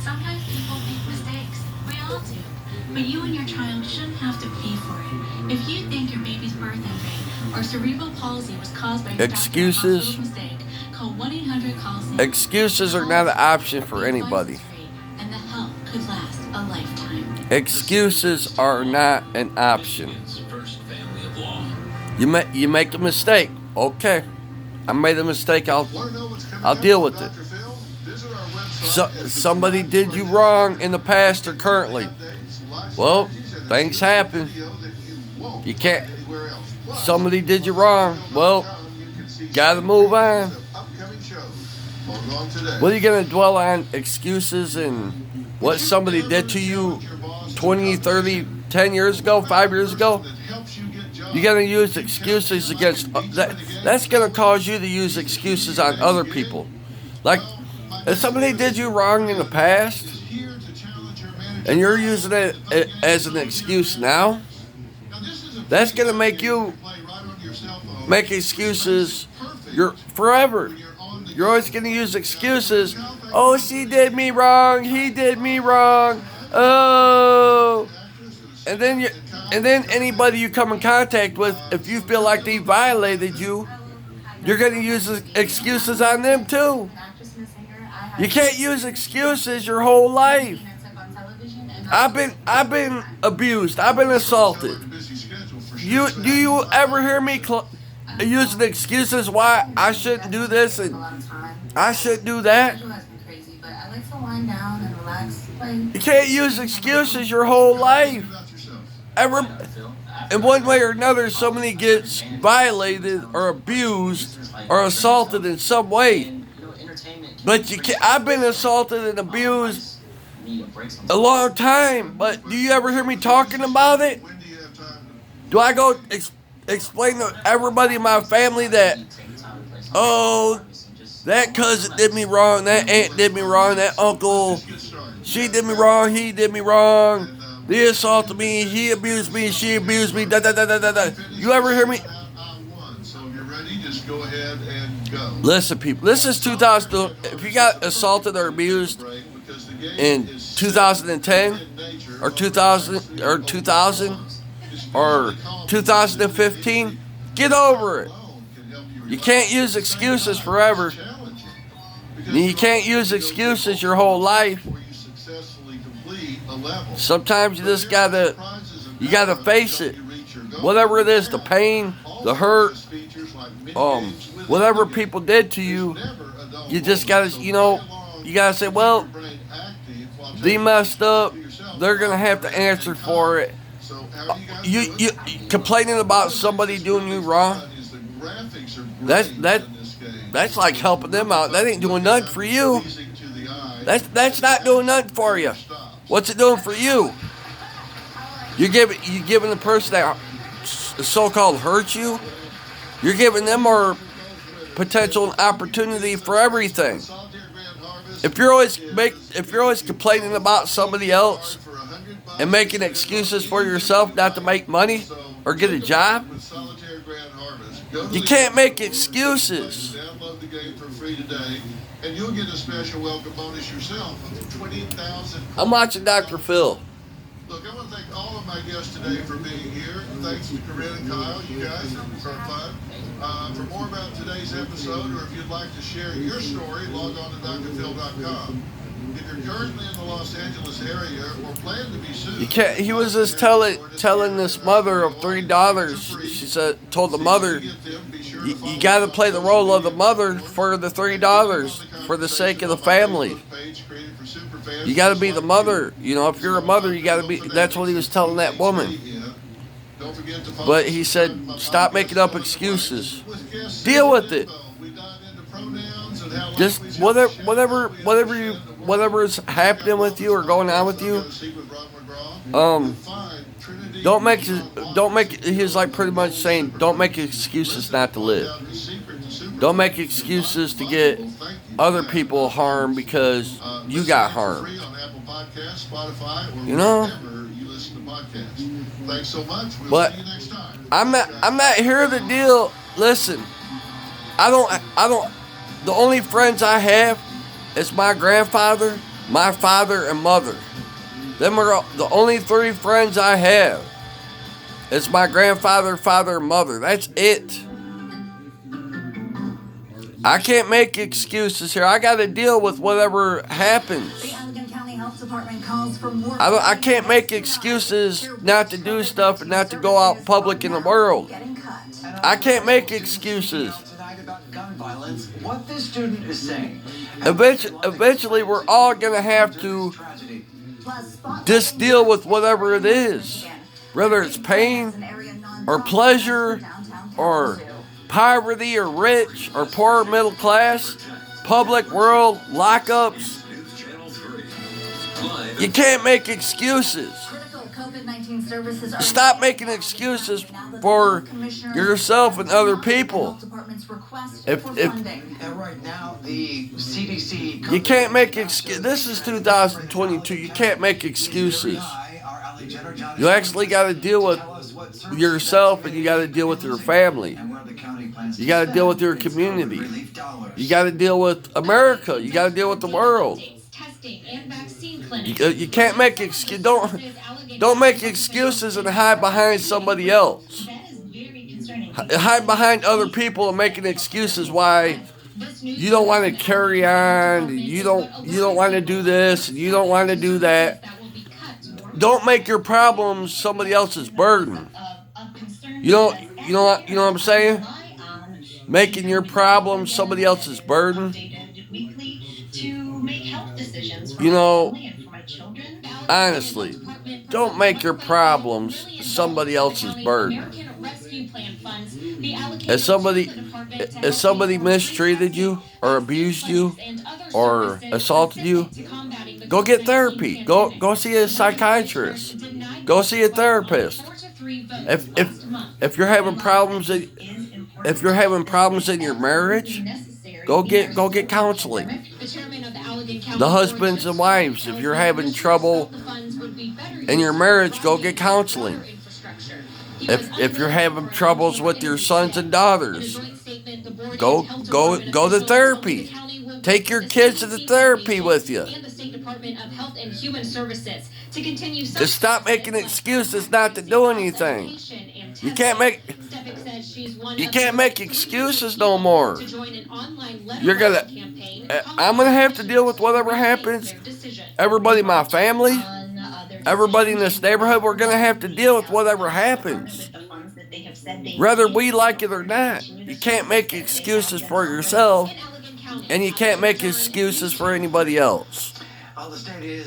Sometimes people make mistakes. We all do. But you and your child shouldn't have to pay for it. If you think your baby's birth injury or cerebral palsy was caused by your excuses. mistake, call 1-800-CALL-SAVE. Excuses are not an option for anybody. And the help could last a lifetime. Excuses are not an option. You make a mistake. Okay, I made a mistake. I'll deal with it. Somebody did you wrong in the past or currently. Well, things happen. You can't. Somebody did you wrong. Well, gotta move on. What are you gonna dwell on? Excuses and what somebody did to you 20, 30, 10 years ago, 5 years ago? You're going to use excuses against that. That's going to cause you to use excuses on other people. Like, if somebody did you wrong in the past, and you're using it as an excuse now, that's going to make you make excuses forever. You're always going to use excuses. Oh, she did me wrong. He did me wrong. Oh. And then anybody you come in contact with, if you feel like they violated you, you're going to use excuses on them too. You can't use excuses your whole life. I've been abused. I've been assaulted. Do you ever hear me using excuses why I shouldn't do this and I shouldn't do that? You can't use excuses your whole life. In one way or another, somebody gets violated or abused or assaulted in some way. But you can't. I've been assaulted and abused a long time. But do you ever hear me talking about it? Do I go explain to everybody in my family that, oh, that cousin did me wrong, that aunt did me wrong, that uncle, she did me wrong, he did me wrong. They assaulted me, he abused me, she abused me, da da da da da da. You ever hear me? So if you're ready, just go ahead and go. Listen, people, this is 2000. If you got assaulted or abused in 2010 or 2000 or 2015, get over it. You can't use excuses forever. You can't use excuses your whole life. Sometimes you just gotta face it. Whatever it is, the pain, the hurt, whatever people did to you, you just gotta, you gotta say, well, they messed up. They're gonna have to answer for it. You complaining about somebody doing you wrong. That's like helping them out. That ain't doing nothing for you. That's not doing nothing for you. What's it doing for you? You giving the person that so-called hurt you, you're giving them more potential and opportunity for everything. If you're always complaining about somebody else and making excuses for yourself not to make money or get a job, you can't make excuses. Download the game for free today, and you'll get a special welcome bonus yourself of 20,000. I'm watching Dr. Phil. Look, I want to thank all of my guests today for being here. Thanks to Corinne and Kyle, you guys, for fun. For more about today's episode, or if you'd like to share your story, log on to drphil.com. If you're currently in the Los Angeles area or plan to be soon, You can't. He was just telling this mother of $3. She told the mother, you got to play the role of the mother for the $3 for the sake of the family. You got to be the mother. If you're a mother, you got to be. That's what he was telling that woman. But he said, stop making up excuses. Deal with it. Just whatever's happening with you or going on with you. Don't make. He's like pretty much saying, don't make excuses not to live. Don't make excuses to get other people harmed because you got harmed. Thanks so much. But I'm not here to deal. Listen, I don't. The only friends I have is my grandfather my father and mother. Them are the only three friends I have. It's my grandfather, father, and mother. That's it. I can't make excuses here. I got to deal with whatever happens. The Allegan County Health Department calls for more. I can't make excuses not to do stuff and not to go out in public in the world. I can't make excuses. Tonight about gun violence, what this student is saying. Eventually, we're all going to have to just deal with whatever it is. Whether it's pain or pleasure or poverty or rich or poor middle class, public world, lockups. You can't make excuses. Stop making excuses for yourself and other people. If Right now, the CDC. you can't make excuses, this is 2022. You can't make excuses. You actually got to deal with yourself, and you got to deal with your family. You got to deal with your community. You got to deal with America. You got to deal with the world. You can't make excuses. Don't make excuses and hide behind somebody else. Hide behind other people and making excuses why you don't want to carry on. And you don't want to do this. And you don't want to do that. Don't make your problems somebody else's burden. You know what I'm saying? Making your problems somebody else's burden. You know, honestly, don't make your problems somebody else's burden. Has somebody mistreated you or abused you or assaulted you? Go get therapy. Go see a psychiatrist. Go see a therapist. If you're having problems in your marriage, go get counseling. The husbands and wives, if you're having trouble in your marriage, go get counseling. If you're having troubles with your sons and daughters, go to therapy. Take your kids to the therapy with you. To stop making excuses not to do anything. You can't make excuses no more. I'm gonna have to deal with whatever happens. Everybody in my family, everybody in this neighborhood, we're gonna have to deal with whatever happens. Whether we like it or not. You can't make excuses for yourself, and you can't make excuses for anybody else. The state is